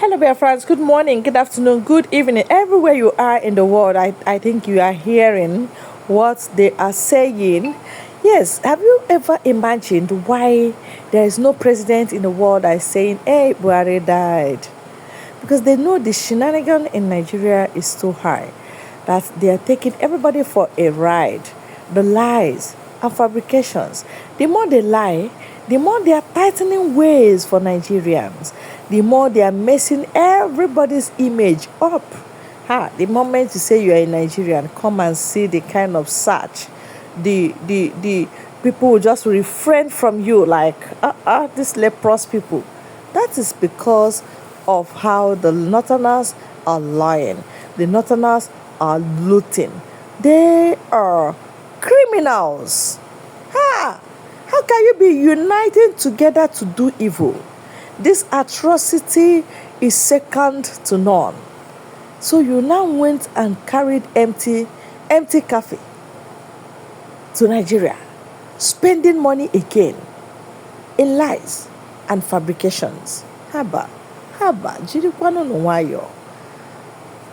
Hello, dear friends. Good morning, good afternoon, good evening. Everywhere you are in the world, I think you are hearing what they are saying. Yes, have you ever imagined why there is no president in the world that is saying, hey, Buhari died? Because they know the shenanigan in Nigeria is too high, that they are taking everybody for a ride. The lies and fabrications. The more they lie, the more they are tightening ways for Nigerians, the more they are messing everybody's image up. The moment you say you are a Nigerian, come and see the kind of search. The people will just refrain from you like, these leprous people. That is because of how the Northerners are lying. The Northerners are looting. They are criminals. How can you be uniting together to do evil? This atrocity is second to none. So you now went and carried empty cafe to Nigeria, spending money again in lies and fabrications. Haba, jirikwana no wayo.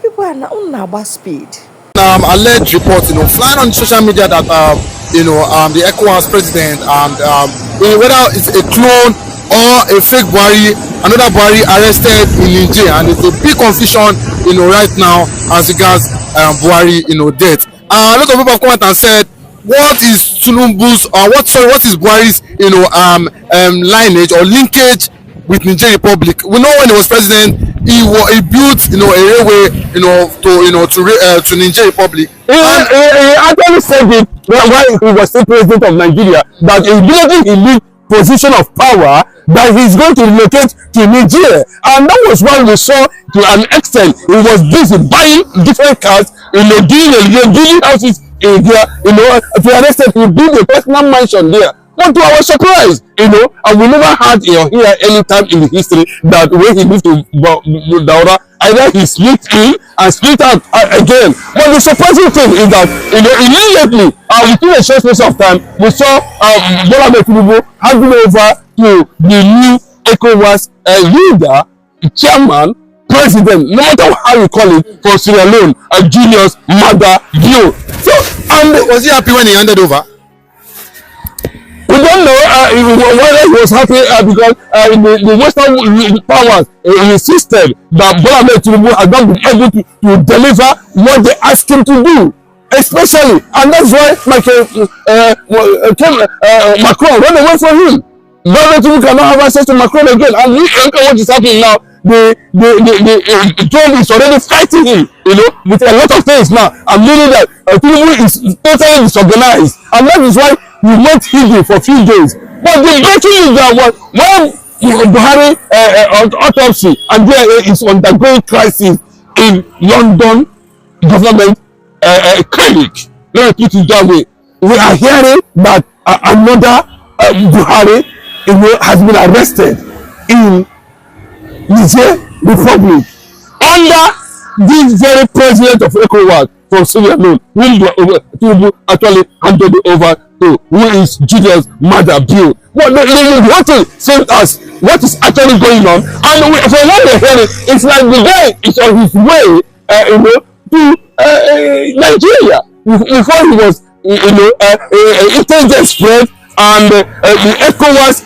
People are now about speed. Alleged reports, flying on social media that the Egwu president and whether it's a clone or a fake Buhari, another Buhari arrested in Niger, and it's a big confusion, right now as regards Buhari, death. A lot of people have come out and said, what is Tinubu's or what is Buhari's, lineage or linkage with Niger Republic? We know when he was president, he built, a railway, to Niger Republic. He actually said it when he was still president of Nigeria, that immediately he leave position of power, that he's going to relocate to Nigeria, and that was why we saw to an extent he was busy buying different cars, building houses in there, to an extent he built a personal mansion there. But to our surprise, and we never had here any time in the history that when he moved to Daura, either he split in and split out again. But the surprising thing is that, immediately, within a short space of time, we saw Bola Tinubu handing over to the new ECOWAS leader, chairman, president, no matter how you call it, for Sierra Leone, Julius Maada Bio. So, and was he happy when he handed over? We don't know whether he was happy because the Western powers insisted that Bola Tinubu had not been able to deliver what they asked him to do, especially, and that's why Macron ran away from him. Bola Tinubu cannot have access to Macron again, and look at what is happening now. The Trump is already fighting him, with a lot of things now. I'm meaning that Tinubu is totally disorganized, and that is why we went hidden for a few days. But the breaking is that when Buhari autopsy, and there is undergoing crisis in London government clinic. Let me put it that way. We are hearing that another Buhari has been arrested in Niger Republic under this very president of ECOWAS from Sierra Leone, whom actually handed over to, who is Julius Maada Bio. Well, they want to say us what is actually going on, and from what we're hearing, it's like the guy is on his way, to Nigeria before he was, intelligence spread, and the ECOWAS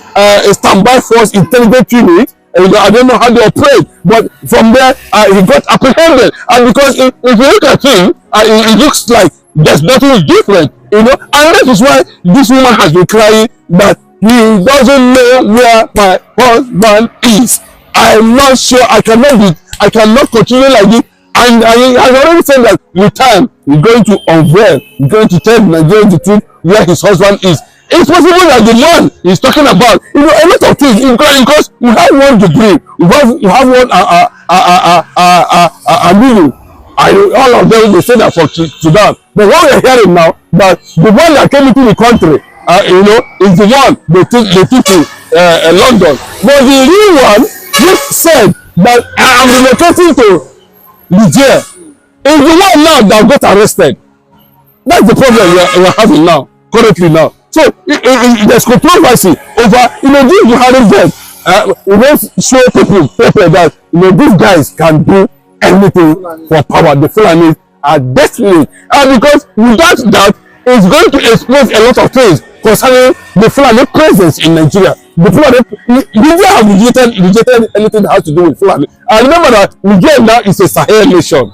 standby force intelligence unit. I don't know how they operate, but from there he got apprehended, and because if you look at him, it looks like there's nothing different, and that is why this woman has been crying that he doesn't know where my husband is. I'm not sure. I cannot continue like this, and I already said that with time we're going to unveil, we're going to tell Nigerians the truth where his husband is. It's possible that the man is talking about, a lot of things, because we have one degree, we have one meaning. All of them, they say that for Sudan. But what we're hearing now, that the one that came into the country, is the one they took to London. But the real one, who said that I am relocating to Niger, is the one now that got arrested. That's the problem we're having now, currently now. So there's controversy over, this Buhari death. We don't show people that these guys can do anything for power. The Fulani are desperate, and because without that, it's going to expose a lot of things concerning the Fulani presence in Nigeria. The Fulani, Nigeria have rejected anything that has to do with Fulani. And remember that Nigeria now is a Sahel nation,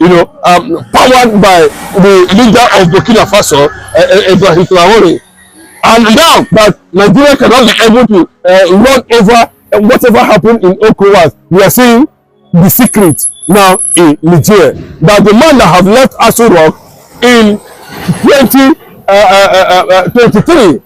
powered by the leader of Burkina Faso, Ibrahim Traore. And now that Nigeria cannot be able to run over whatever happened in ECOWAS, we are seeing the secret now in Nigeria. That the man that have left Aso Rock in 2023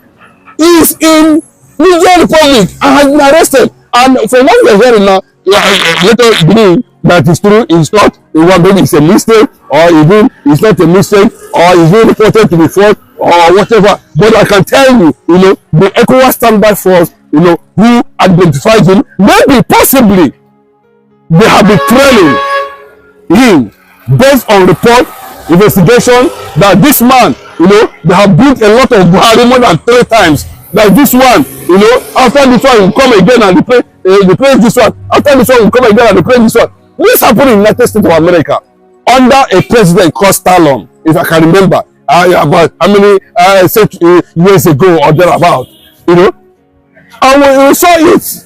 is in Niger Republic and has been arrested. And from what we are hearing now, let us believe that is true. It's not. Maybe it's a mistake, or even it's not a mistake, or it's being reported to be false, or whatever. But I can tell you, the ECOWAS standby force, who identified him, maybe possibly they have been trailing him based on report, investigation, that this man, they have beat a lot of Buhari more than 3 times. Like this one, after this one will come again and they play this one. After this one will come again and they play this one. This happened in the United States of America under a president called Stallone, if I can remember, about how many years ago or thereabout, and when we saw it,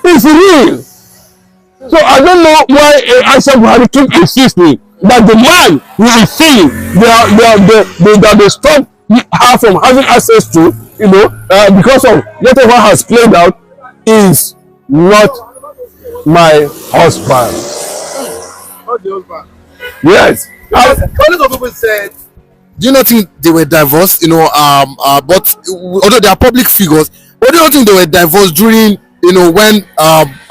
it's real. So I don't know why Aisha Buhari keep insisting that the man who is seeing that they stop her from having access to, because of whatever has played out, is not my husband. Not the husband. Yes. A lot of people said, do you not think they were divorced? But although they are public figures, but do you not think they were divorced during, when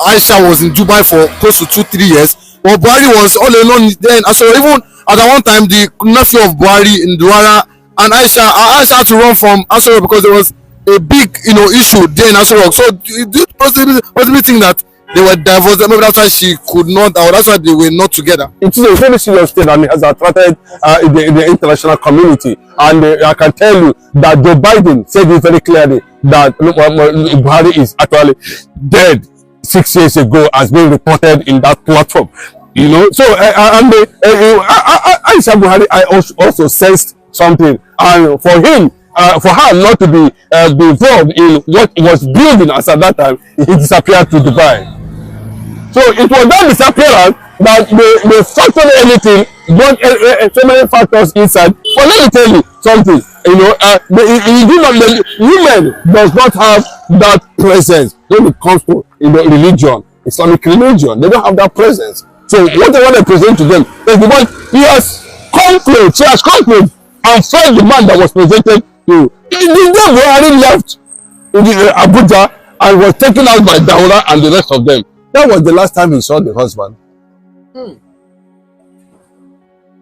Aisha was in Dubai for close to 2-3 years? But Buhari was all alone then. So even at one time, the nephew of Buhari in Douala and Aisha had to run from Asoro because there was a big, issue there in Asoro. So do you possibly think that they were divorced? Maybe that's why she could not, or that's why they were not together. It is a very serious thing, and it has attracted the international community. And I can tell you that Joe Biden said it very clearly that Buhari is actually dead 6 years ago, as being reported in that platform. So Aisha Buhari, I also sensed something, and for him, for her not to be involved in what was building as at that time, he disappeared to Dubai. So it was that disappearance that they factored anything, but so many factors inside. But let me tell you something, women does not have that presence when it comes to religion, Islamic religion. They don't have that presence. So whatever they present to them, she has concluded and felt the man that was presented to. The day Buhari left Abuja and was taken out by Daura and the rest of them, that was the last time he saw the husband.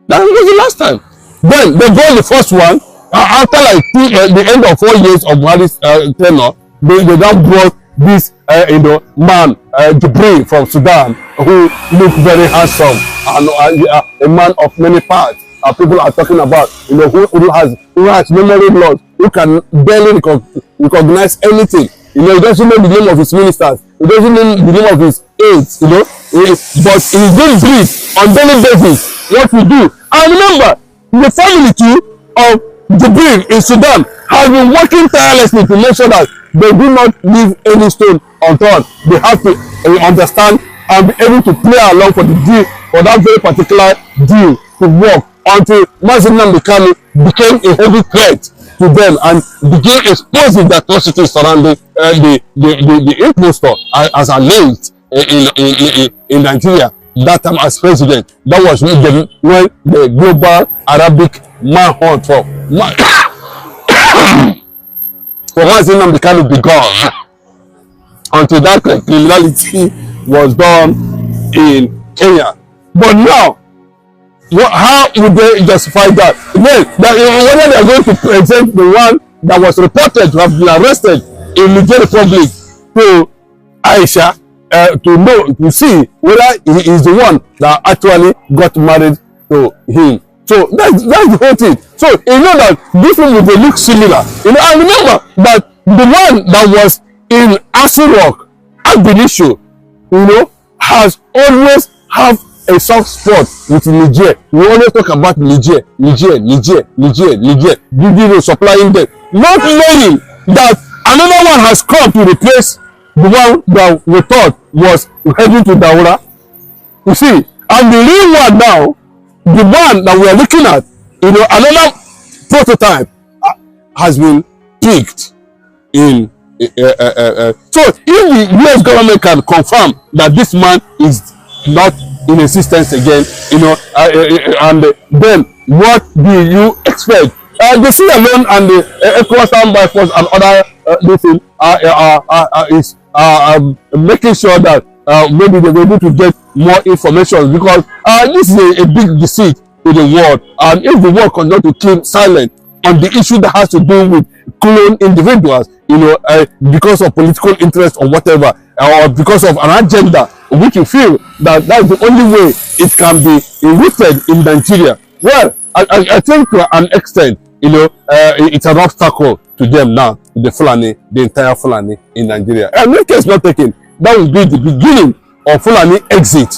That was the last time. Then they got the first one after the end of 4 years of Buhari's tenure. They now brought this man Jibril from Sudan, who looked very handsome and a man of many parts. People are talking about who has memory loss, who can barely recognize anything. He doesn't know the name of his ministers. He doesn't know the name of his aides. But he's being briefed on daily basis what we do. And remember, the family too of Jibril in Sudan has been working tirelessly to make sure that they do not leave any stone unturned. They have to understand and be able to play along for the deal, for that very particular deal to work, until Mazi Nnamdi Kanu became a heavy threat to them and began exposing the atrocities surrounding the impostor as alleged in Nigeria that time as president. That was when the global Arabic manhunt for Mazi Nnamdi Kanu began, until that criminality was done in Kenya. But now, how would they justify that? Whether they are going to present the one that was reported to have been arrested in Niger Republic to Aisha to see whether he is the one that actually got married to him. So that's the whole thing. So that these people will look similar. And remember that the one that was in Aso Rock, Agbinisho, has always have a soft spot with Niger. We always talk about Niger, supplying them, not knowing that another one has come to replace the one that we thought was heading to Daura. You see, and the real one now, the one that we are looking at, another prototype has been picked in. So if the US government can confirm that this man is not in existence again, and then what do you expect? The sea alone and the ECOWAS standby force and other things is making sure that maybe they will be able to get more information, because this is a big deceit to the world, and if the world continue to keep silent on the issue that has to do with clone individuals, because of political interest or whatever, or because of an agenda which you feel that that's the only way it can be rooted in Nigeria. Well, I think to an extent, it's an obstacle to them now, the entire Fulani in Nigeria. And no case not taken, that will be the beginning of Fulani exit,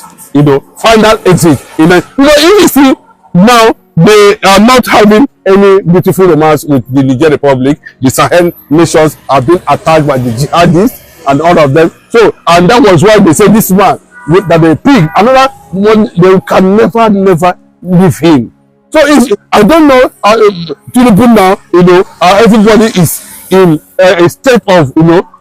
final exit. You see, now they are not having any beautiful romance with the Niger Republic. The Sahel nations have been attacked by the jihadists and all of them. So, and that was why they said this man, that they picked another one, they can never leave him. So I don't know, Tinubu now, everybody is in a state of,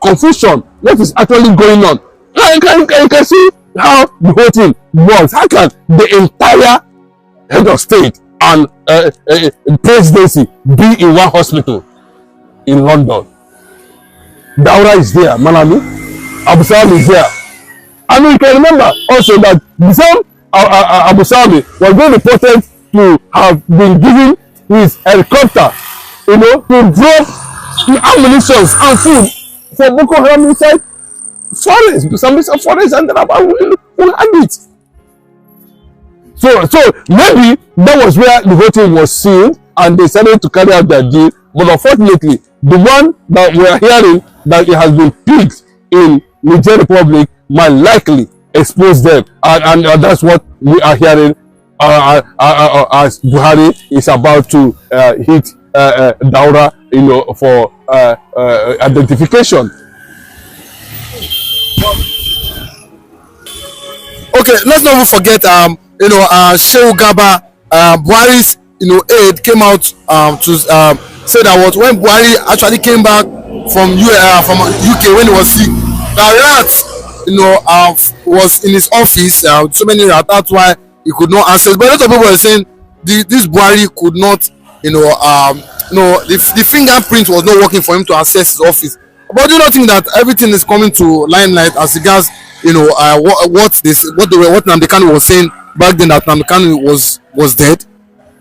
confusion. What is actually going on? You can see how the whole thing works. How can the entire head of state and presidency be in one hospital in London? Daura is there, Malami, Abu Salami is there. And you can remember also that the same Abu Salami was being reported to have been given his helicopter, to drop the ammunition and food for Boko Haram inside forest, some forest, and will have it. So maybe that was where the whole thing was seen, and they started to carry out their deal. But unfortunately, the one that we are hearing that it has been picked in Niger Republic might likely expose them, and that's what we are hearing as Buhari is about to hit Daura, for identification. Okay, let's not even forget, Shehu Gaba, Buhari's, aide came out to say that when Buhari actually came back from UK when he was sick, the rats, was in his office, so many rats, that's why he could not access. But a lot of people were saying this Buhari could not, the fingerprint was not working for him to access his office. But do you not think that everything is coming to limelight as regards, what Nnamdi Kanu was saying back then, that Nnamdi Kanu was dead?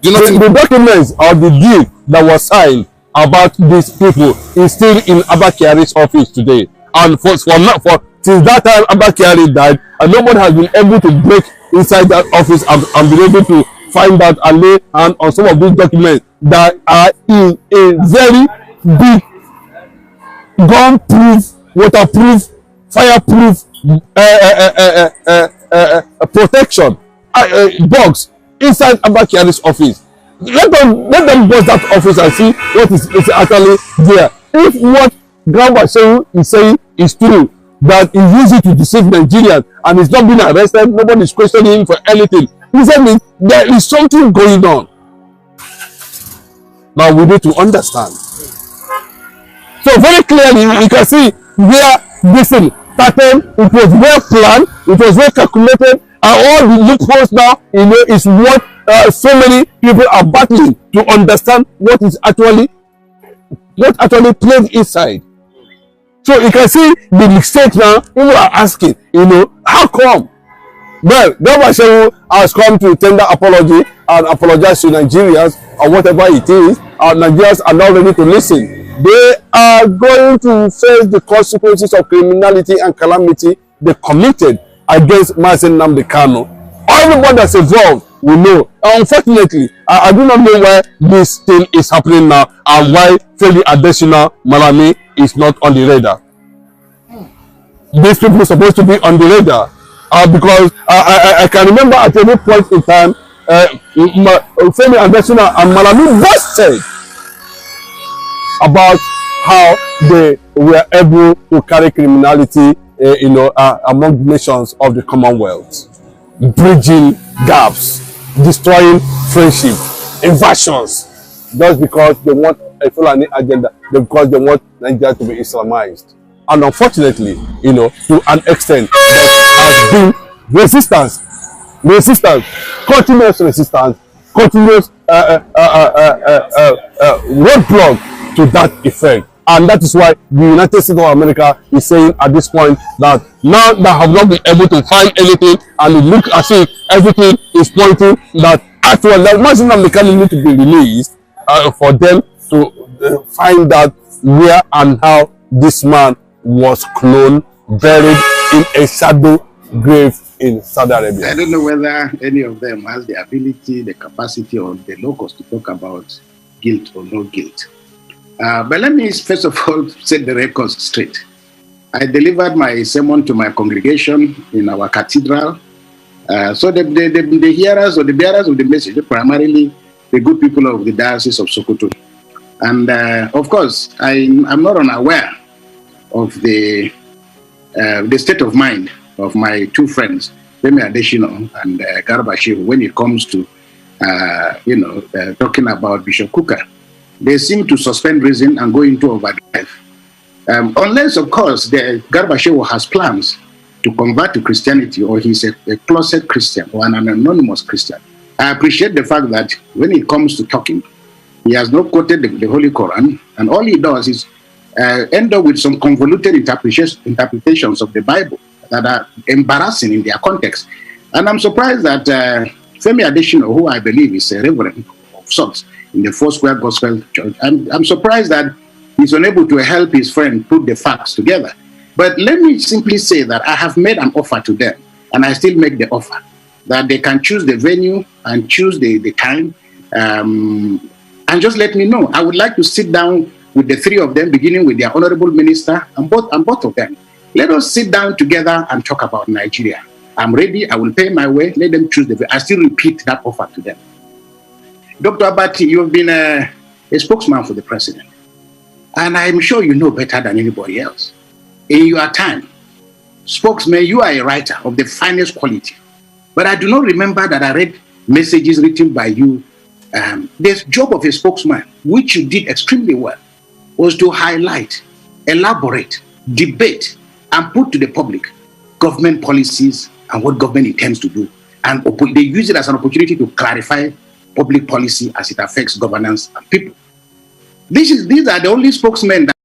Do you not think the documents of the deal that was signed about these people is still in Abakars' office today? And since that time Abakars died, and nobody has been able to break inside that office and be able to find out and lay hand on some of these documents that are in a very big gun-proof, waterproof, fireproof protection box inside Abakars' office. Let them bust that office and see what is actually there. If what Grandma Shehu is saying is true, that he used it to deceive Nigerians and he's not being arrested, nobody is questioning him for anything, he said there is something going on. Now we need to understand. So very clearly you can see where this thing started. It was well planned, it was well calculated, and all the loopholes now, is what so many people are battling to understand what actually played inside. So you can see the mistake now. People are asking, how come? Well, Grandma Shehu has come to tender apology and apologize to Nigerians or whatever it is. And Nigerians are not ready to listen. They are going to face the consequences of criminality and calamity they committed against Mazi Nnamdi Kanu. Everybody that's involved will know. Unfortunately, I do not know why this thing is happening now and why Feli Adesina Malami is not on the radar. these people are supposed to be on the radar, because I can remember at any point in time, Femi Adesina and Malami both said about how they were able to carry criminality, among the nations of the Commonwealth, bridging gaps, destroying friendship, invasions, just because they want a Fulani agenda, because they want Nigeria to be Islamized. And unfortunately, to an extent, there has been resistance, continuous resistance, continuous roadblock to that effect. And that is why the United States of America is saying at this point that now they have not been able to find anything, and it looks as if everything is pointing that actually that Muslim American need to be released for them to find out where and how this man was cloned, buried in a shadow grave in Saudi Arabia. I don't know whether any of them has the ability, the capacity, or the locus to talk about guilt or no guilt. But let me first of all set the record straight. I delivered my sermon to my congregation in our cathedral. So the hearers or the bearers of the message are primarily the good people of the Diocese of Sokoto. And of course, I'm not unaware of the state of mind of my two friends, Femi Adesina and Garba Shehu, when it comes to talking about Bishop Kuka. They seem to suspend reason and go into overdrive. Unless, of course, the Garba Shehu has plans to convert to Christianity, or he's a closet Christian or an anonymous Christian. I appreciate the fact that when it comes to talking, he has not quoted the Holy Quran, and all he does is end up with some convoluted interpretations of the Bible that are embarrassing in their context. And I'm surprised that Femi Adesina, who I believe is a reverend of sorts in the Foursquare Gospel Church, I'm surprised that he's unable to help his friend put the facts together. But let me simply say that I have made an offer to them, and I still make the offer, that they can choose the venue and choose the time, and just let me know. I would like to sit down with the three of them, beginning with their honorable minister, and both of them. Let us sit down together and talk about Nigeria. I'm ready. I will pay my way. Let them choose the venue. I still repeat that offer to them. Dr. Abati, you've been a spokesman for the president, and I'm sure you know better than anybody else. In your time, spokesman, you are a writer of the finest quality. But I do not remember that I read messages written by you. The job of a spokesman, which you did extremely well, was to highlight, elaborate, debate, and put to the public government policies and what government intends to do. And they use it as an opportunity to clarify public policy as it affects governance and people. These are the only spokesmen that